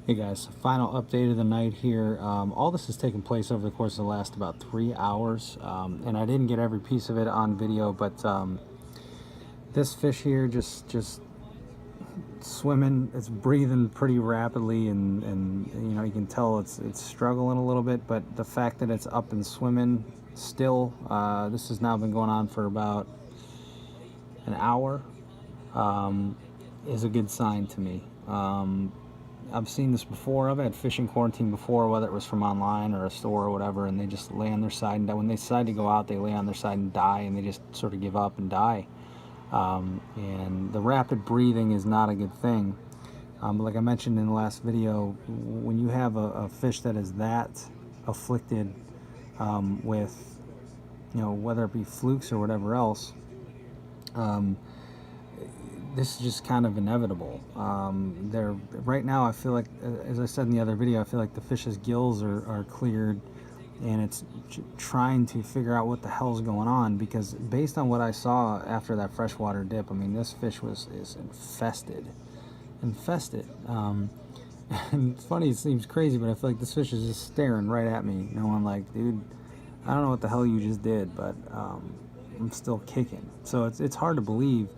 Hey guys, final update of the night here. All this has taken place over the course of the last about 3 hours, and I didn't get every piece of it on video, but this fish here just swimming. It's breathing pretty rapidly, and you know, you can tell it's struggling a little bit. But the fact that it's up and swimming still, this has now been going on for about an hour, is a good sign to me. I've seen this before. I've had fishing quarantine before, whether it was from online or a store or whatever, and they just lay on their side, and when they decide to go out, they lay on their side and die, and they just sort of give up and die. And the rapid breathing is not a good thing. But like I mentioned in the last video, when you have a fish that is that afflicted with, you know, whether it be flukes or whatever else, this is just kind of inevitable. Right now, I feel like, as I said in the other video, I feel like the fish's gills are cleared, and it's trying to figure out what the hell's going on, because based on what I saw after that freshwater dip, I mean, this fish is infested. And it's funny, it seems crazy, but I feel like this fish is just staring right at me, knowing like, dude, I don't know what the hell you just did, but I'm still kicking. So it's hard to believe.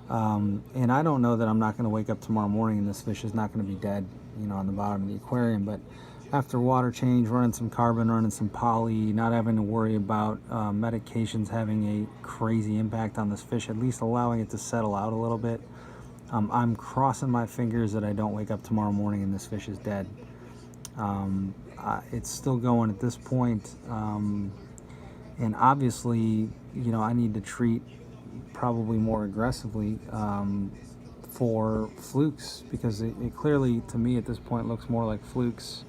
And I don't know that I'm not going to wake up tomorrow morning and this fish is not going to be dead, you know, on the bottom of the aquarium. But after water change, running some carbon, running some poly, not having to worry about medications having a crazy impact on this fish, at least allowing it to settle out a little bit, I'm crossing my fingers that I don't wake up tomorrow morning and this fish is dead. It's still going at this point, and obviously, you know, I need to treat probably more aggressively for flukes, because it clearly, to me at this point, looks more like flukes.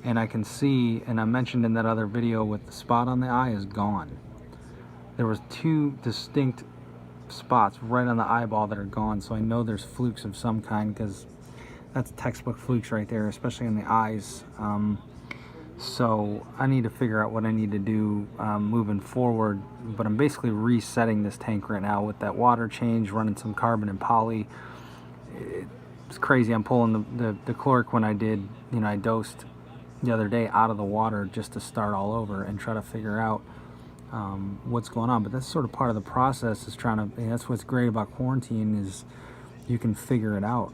And I can see, and I mentioned in that other video, with the spot on the eye is gone. There was 2 distinct spots right on the eyeball that are gone, so I know there's flukes of some kind, because that's textbook flukes right there, especially in the eyes. So I need to figure out what I need to do moving forward, but I'm basically resetting this tank right now with that water change, running some carbon and poly. It's crazy. I'm pulling the chloric when I did, you know, I dosed the other day out of the water just to start all over and try to figure out what's going on. But that's sort of part of the process, is trying to, that's what's great about quarantine, is you can figure it out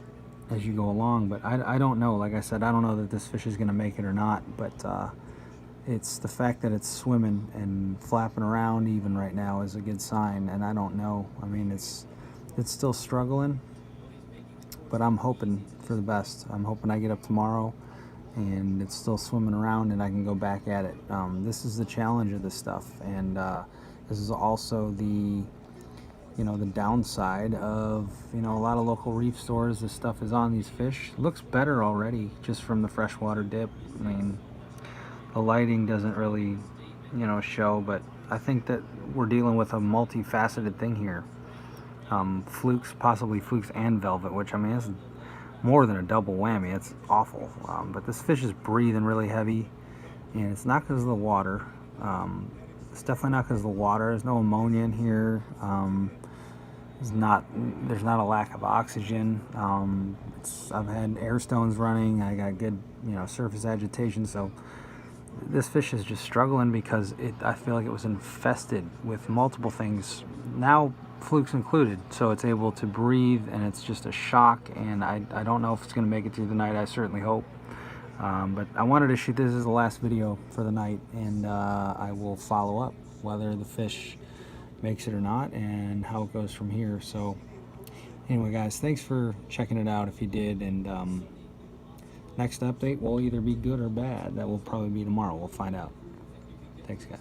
as you go along. But I don't know, like I said, I don't know that this fish is going to make it or not, but it's the fact that it's swimming and flapping around even right now is a good sign. And I don't know, I mean, it's still struggling, but I'm hoping for the best. I'm hoping I get up tomorrow and it's still swimming around and I can go back at it. This is the challenge of this stuff, and this is also the, you know, the downside of, you know, a lot of local reef stores. This stuff is on these fish. Looks better already just from the freshwater dip. I mean, the lighting doesn't really, you know, show, but I think that we're dealing with a multifaceted thing here. Flukes, possibly flukes and velvet, which, I mean, is more than a double whammy. It's awful. But this fish is breathing really heavy, and it's not because of the water. It's definitely not because of the water. There's no ammonia in here. There's not a lack of oxygen. I've had air stones running. I got good, you know, surface agitation. So this fish is just struggling because I feel like it was infested with multiple things, now flukes included. So it's able to breathe, and it's just a shock. And I don't know if it's going to make it through the night. I certainly hope. But I wanted to shoot this as the last video for the night, and I will follow up whether the fish makes it or not and how it goes from here. So anyway, guys, thanks for checking it out if you did, and next update will either be good or bad. That will probably be tomorrow. We'll find out. Thanks, guys.